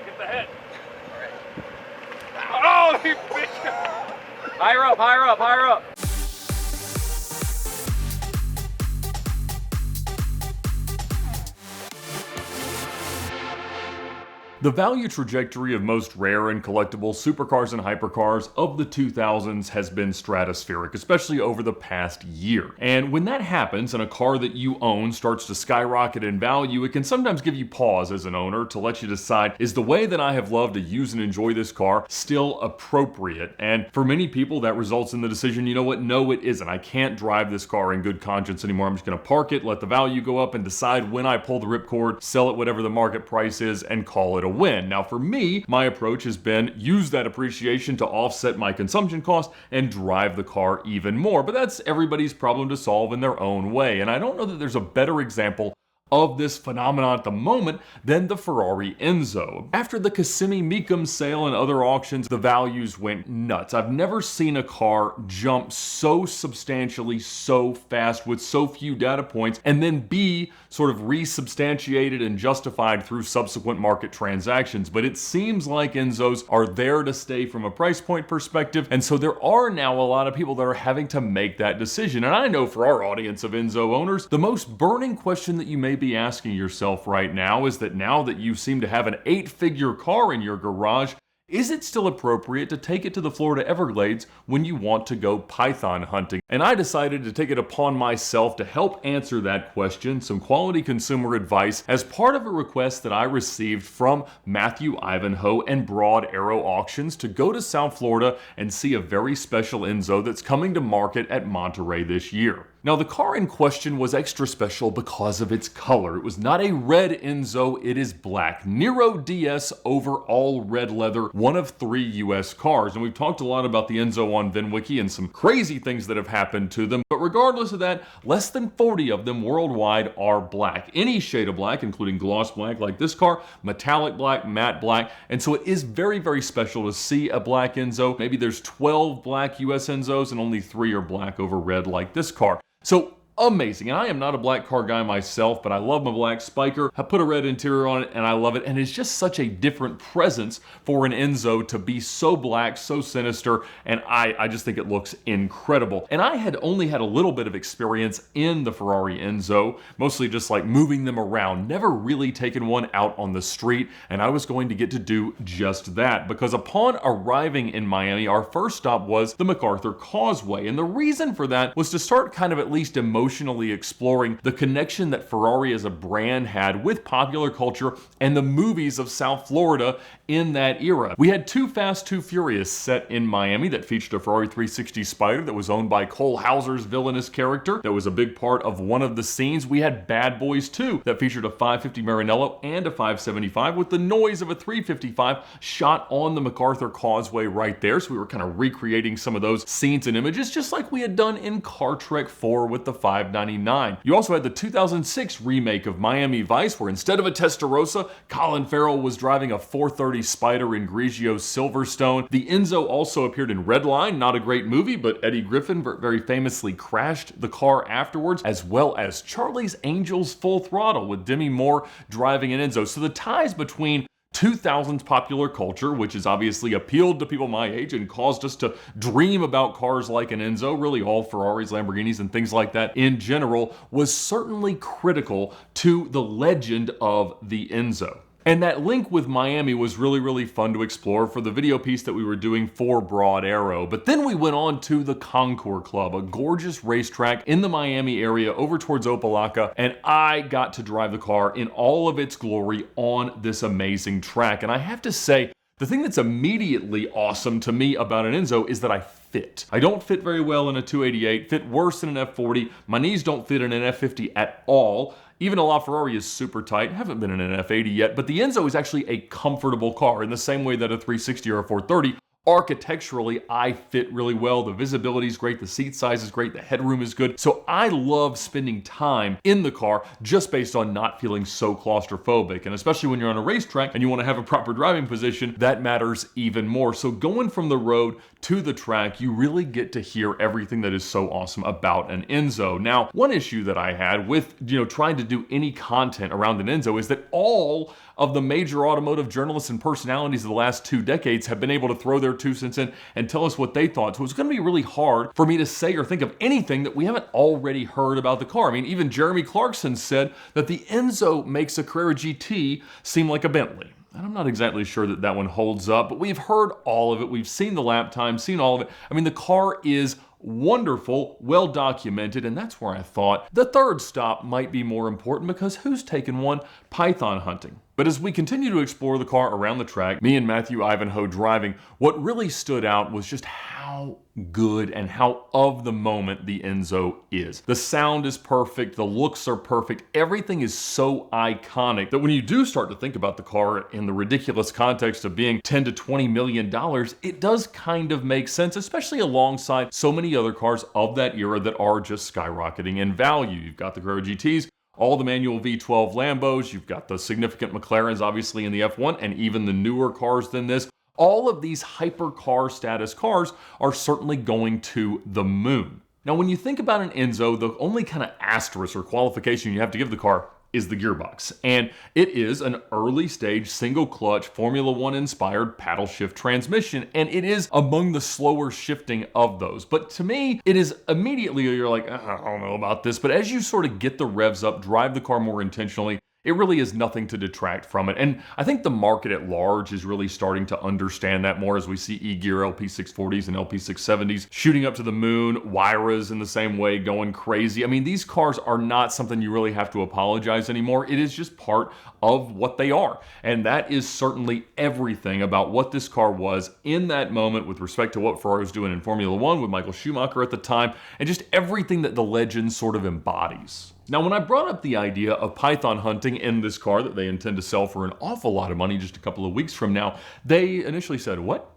right, get the head. Oh, he fished. Higher up, higher up, higher up. The value trajectory of most rare and collectible supercars and hypercars of the 2000s has been stratospheric, especially over the past year. And when that happens and a car that you own starts to skyrocket in value, it can sometimes give you pause as an owner to let you decide, is the way that I have loved to use and enjoy this car still appropriate? And for many people, that results in the decision, you know what, no it isn't. I can't drive this car in good conscience anymore. I'm just gonna park it, let the value go up, and decide when I pull the ripcord, sell it whatever the market price is, and call it a win. Now for me, my approach has been use that appreciation to offset my consumption cost and drive the car even more. But that's everybody's problem to solve in their own way. And I don't know that there's a better example of this phenomenon at the moment than the Ferrari Enzo. After the Kissimmee Mecum sale and other auctions, the values went nuts. I've never seen a car jump so substantially, so fast, with so few data points, and then be sort of resubstantiated and justified through subsequent market transactions. But it seems like Enzos are there to stay from a price point perspective, and so there are now a lot of people that are having to make that decision. And I know for our audience of Enzo owners, the most burning question that you may be asking yourself right now is that now that you seem to have an 8-figure car in your garage, is it still appropriate to take it to the Florida Everglades when you want to go python hunting? And I decided to take it upon myself to help answer that question, some quality consumer advice, as part of a request that I received from Matthew Ivanhoe and Broad Arrow Auctions to go to South Florida and see a very special Enzo that's coming to market at Monterey this year. Now, the car in question was extra special because of its color. It was not a red Enzo, it is black. Nero DS over all red leather, one of 3 US cars. And we've talked a lot about the Enzo on VINwiki and some crazy things that have happened to them. But regardless of that, less than 40 of them worldwide are black. Any shade of black, including gloss black like this car, metallic black, matte black. And so it is very, very special to see a black Enzo. Maybe there's 12 black US Enzos and only 3 are black over red like this car. So amazing. And I am not a black car guy myself, but I love my black Spiker. I put a red interior on it and I love it. And it's just such a different presence for an Enzo to be so black, so sinister. And I just think it looks incredible. And I had only had a little bit of experience in the Ferrari Enzo, mostly just like moving them around, never really taken one out on the street. And I was going to get to do just that because upon arriving in Miami, our first stop was the MacArthur Causeway. And the reason for that was to start kind of at least emotionally exploring the connection that Ferrari as a brand had with popular culture and the movies of South Florida in that era. We had Too Fast, Too Furious set in Miami that featured a Ferrari 360 Spider that was owned by Cole Hauser's villainous character. That was a big part of one of the scenes. We had Bad Boys 2 that featured a 550 Maranello and a 575 with the noise of a 355 shot on the MacArthur Causeway right there. So we were kind of recreating some of those scenes and images just like we had done in Car Trek 4 with the 599. You also had the 2006 remake of Miami Vice where instead of a Testarossa, Colin Farrell was driving a 430 Spider in Grigio Silverstone. The Enzo also appeared in Redline, not a great movie, but Eddie Griffin very famously crashed the car afterwards, as well as Charlie's Angels Full Throttle with Demi Moore driving an Enzo. So the ties between 2000s popular culture, which has obviously appealed to people my age and caused us to dream about cars like an Enzo, really all Ferraris, Lamborghinis, and things like that in general, was certainly critical to the legend of the Enzo. And that link with Miami was really, really fun to explore for the video piece that we were doing for Broad Arrow. But then we went on to the Concours Club, a gorgeous racetrack in the Miami area over towards Opelika, and I got to drive the car in all of its glory on this amazing track. And I have to say, the thing that's immediately awesome to me about an Enzo is that I fit. I don't fit very well in a 288, fit worse in an F40. My knees don't fit in an F50 at all. Even a LaFerrari is super tight. Haven't been in an F80 yet, but the Enzo is actually a comfortable car in the same way that a 360 or a 430. Architecturally, I fit really well. The visibility is great, the seat size is great, the headroom is good. So I love spending time in the car just based on not feeling so claustrophobic. And especially when you're on a racetrack and you want to have a proper driving position, that matters even more. So going from the road to the track, you really get to hear everything that is so awesome about an Enzo. Now, one issue that I had with trying to do any content around an Enzo is that all of the major automotive journalists and personalities of the last 2 decades have been able to throw their 2 cents in and tell us what they thought. So it's going to be really hard for me to say or think of anything that we haven't already heard about the car. I mean, even Jeremy Clarkson said that the Enzo makes a Carrera GT seem like a Bentley. And I'm not exactly sure that that one holds up, but we've heard all of it. We've seen the lap time, seen all of it. I mean, the car is wonderful, well documented, and that's where I thought the third stop might be more important, because who's taken one? Python hunting. But as we continue to explore the car around the track, me and Matthew Ivanhoe driving, what really stood out was just how good and how of the moment the Enzo is. The sound is perfect, the looks are perfect, everything is so iconic that when you do start to think about the car in the ridiculous context of being $10 to $20 million, it does kind of make sense, especially alongside so many other cars of that era that are just skyrocketing in value. You've got the Carrera GTs, all the manual V12 Lambos, you've got the significant McLarens obviously in the F1, and even the newer cars than this. All of these hypercar status cars are certainly going to the moon. Now, when you think about an Enzo, the only kind of asterisk or qualification you have to give the car is the gearbox. And it is an early stage single clutch Formula One inspired paddle shift transmission. And it is among the slower shifting of those. But to me, it is immediately, you're like, I don't know about this. But as you sort of get the revs up, drive the car more intentionally, it really is nothing to detract from it. And I think the market at large is really starting to understand that more as we see E-Gear LP640s and LP670s shooting up to the moon, Wyras in the same way going crazy. I mean, these cars are not something you really have to apologize anymore. It is just part of what they are. And that is certainly everything about what this car was in that moment with respect to what Ferrari was doing in Formula One with Michael Schumacher at the time, and just everything that the legend sort of embodies. Now, when I brought up the idea of Python hunting in this car that they intend to sell for an awful lot of money just a couple of weeks from now, they initially said, what?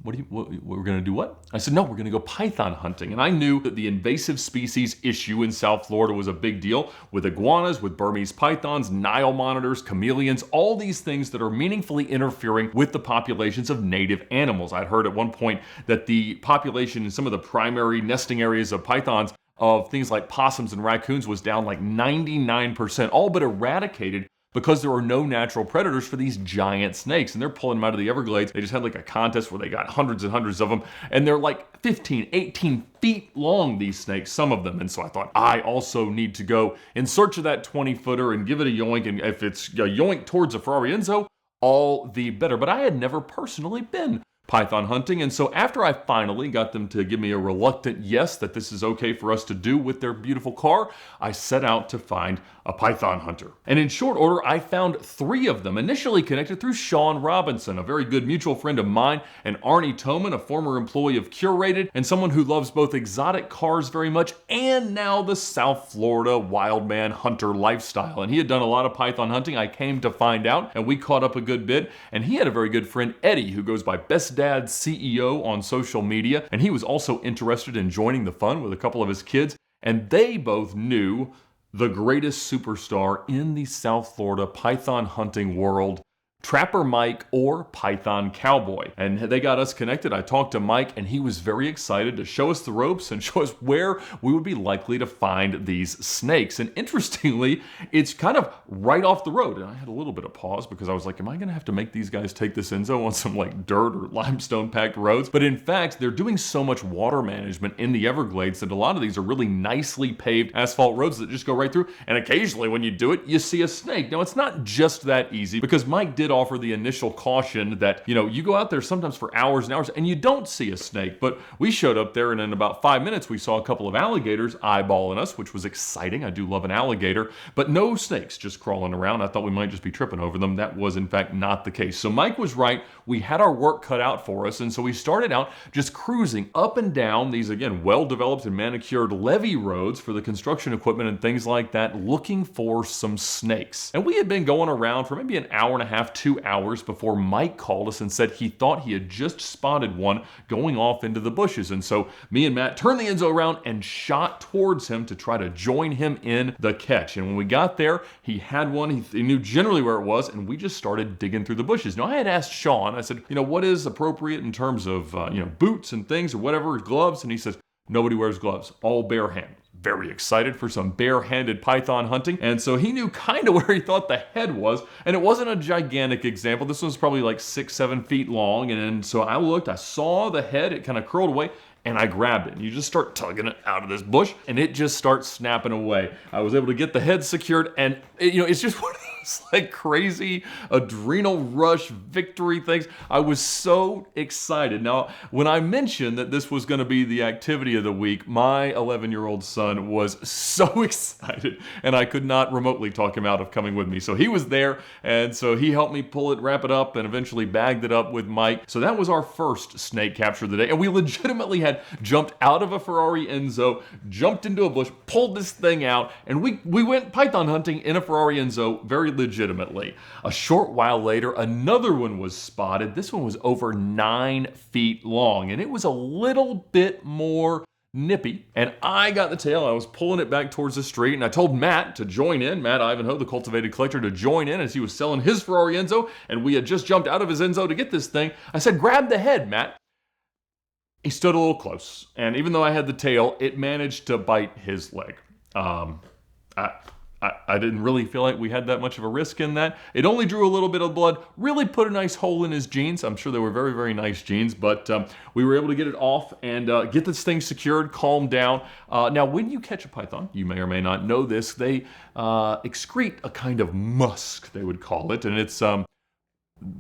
We're going to do what? I said, no, we're going to go Python hunting. And I knew that the invasive species issue in South Florida was a big deal with iguanas, with Burmese pythons, Nile monitors, chameleons, all these things that are meaningfully interfering with the populations of native animals. I'd heard at one point that the population in some of the primary nesting areas of pythons of things like possums and raccoons was down like 99%, all but eradicated because there are no natural predators for these giant snakes. And they're pulling them out of the Everglades. They just had like a contest where they got hundreds and hundreds of them. And they're like 15, 18 feet long, these snakes, some of them. And so I thought, I also need to go in search of that 20-footer and give it a yoink. And if it's a yoink towards a Ferrari Enzo, all the better. But I had never personally been Python hunting. And so after I finally got them to give me a reluctant yes that this is okay for us to do with their beautiful car, I set out to find a Python hunter. And in short order, I found 3 of them, initially connected through Sean Robinson, a very good mutual friend of mine, and Arnie Toman, a former employee of Curated, and someone who loves both exotic cars very much and now the South Florida wildman hunter lifestyle. And he had done a lot of Python hunting, I came to find out, and we caught up a good bit. And he had a very good friend, Eddie, who goes by Best Dad CEO on social media, and he was also interested in joining the fun with a couple of his kids, and they both knew the greatest superstar in the South Florida python hunting world, Trapper Mike or Python Cowboy. And they got us connected. I talked to Mike and he was very excited to show us the ropes and show us where we would be likely to find these snakes. And interestingly, it's kind of right off the road. And I had a little bit of pause because I was like, am I gonna have to make these guys take this Enzo on some like dirt or limestone packed roads? But in fact, they're doing so much water management in the Everglades that a lot of these are really nicely paved asphalt roads that just go right through. And occasionally when you do it, you see a snake. Now it's not just that easy, because Mike did offer the initial caution that, you know, you go out there sometimes for hours and hours and you don't see a snake. But we showed up there and in about 5 minutes we saw a couple of alligators eyeballing us, which was exciting. I do love an alligator, but no snakes just crawling around. I thought we might just be tripping over them. That was in fact not the case. So Mike was right. We had our work cut out for us, and so we started out just cruising up and down these, again, well-developed and manicured levee roads for the construction equipment and things like that, looking for some snakes. And we had been going around for maybe an hour and a half, 2 hours before Mike called us and said he thought he had just spotted one going off into the bushes. And so me and Matt turned the Enzo around and shot towards him to try to join him in the catch. And when we got there, he had one. He knew generally where it was, and we just started digging through the bushes. Now, I had asked Sean, I said, you know, what is appropriate in terms of, boots and things or whatever, gloves? And he says, nobody wears gloves, all bare hand. very excited for some bare-handed python hunting, and so he knew kind of where he thought the head was, and it wasn't a gigantic example. This was probably like 6-7 feet long, and so I looked, I saw the head, it kind of curled away, and I grabbed it. And you just start tugging it out of this bush, and it just starts snapping away. I was able to get the head secured, and it's just one of those like crazy adrenal rush victory things. I was so excited. Now, when I mentioned that this was going to be the activity of the week, my 11-year-old son was so excited, and I could not remotely talk him out of coming with me. So he was there, and so he helped me pull it, wrap it up, and eventually bagged it up with Mike. So that was our first snake capture of the day, and we legitimately had jumped out of a Ferrari Enzo, jumped into a bush, pulled this thing out, and we went python hunting in a Ferrari Enzo very legitimately. A short while later, another one was spotted. This one was over 9 feet long, and it was a little bit more nippy, and I got the tail. I was pulling it back towards the street, and I told Matt to join in, Matt Ivanhoe, the cultivated collector, to join in as he was selling his Ferrari Enzo, and we had just jumped out of his Enzo to get this thing. I said, grab the head, Matt. He stood a little close, and even though I had the tail, it managed to bite his leg. I didn't really feel like we had that much of a risk in that. It only drew a little bit of blood, really put a nice hole in his jeans. I'm sure they were very, very nice jeans, but we were able to get it off and get this thing secured, calmed down. Now, when you catch a python, you may or may not know this, they excrete a kind of musk, they would call it, and it's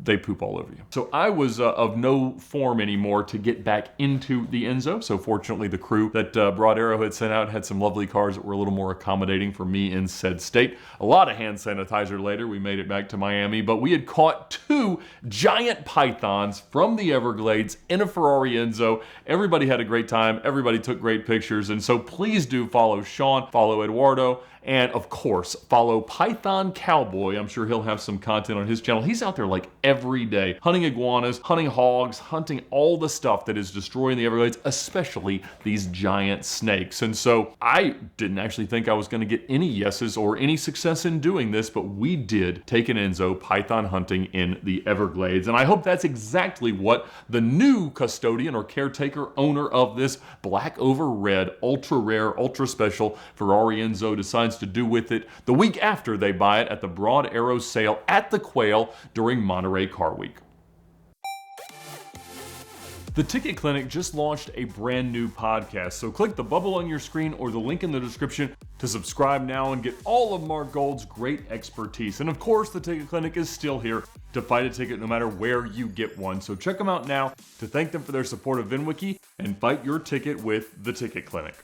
they poop all over you. So I was of no form anymore to get back into the Enzo. So fortunately, the crew that Broad Arrow had sent out had some lovely cars that were a little more accommodating for me in said state. A lot of hand sanitizer later, we made it back to Miami, but we had caught 2 giant pythons from the Everglades in a Ferrari Enzo. Everybody had a great time. Everybody took great pictures. And so please do follow Sean, follow Eduardo, and of course, follow Python Cowboy. I'm sure he'll have some content on his channel. He's out there like every day, hunting iguanas, hunting hogs, hunting all the stuff that is destroying the Everglades, especially these giant snakes. And so I didn't actually think I was going to get any yeses or any success in doing this, but we did take an Enzo python hunting in the Everglades. And I hope that's exactly what the new custodian or caretaker owner of this black over red, ultra rare, ultra special Ferrari Enzo decides to do with it the week after they buy it at the Broad Arrow sale at the Quail during Monterey Car Week. The Ticket Clinic just launched a brand new podcast, so click the bubble on your screen or the link in the description to subscribe now and get all of Mark Gold's great expertise. And of course, the Ticket Clinic is still here to fight a ticket no matter where you get one. So check them out now to thank them for their support of VINwiki and fight your ticket with the Ticket Clinic.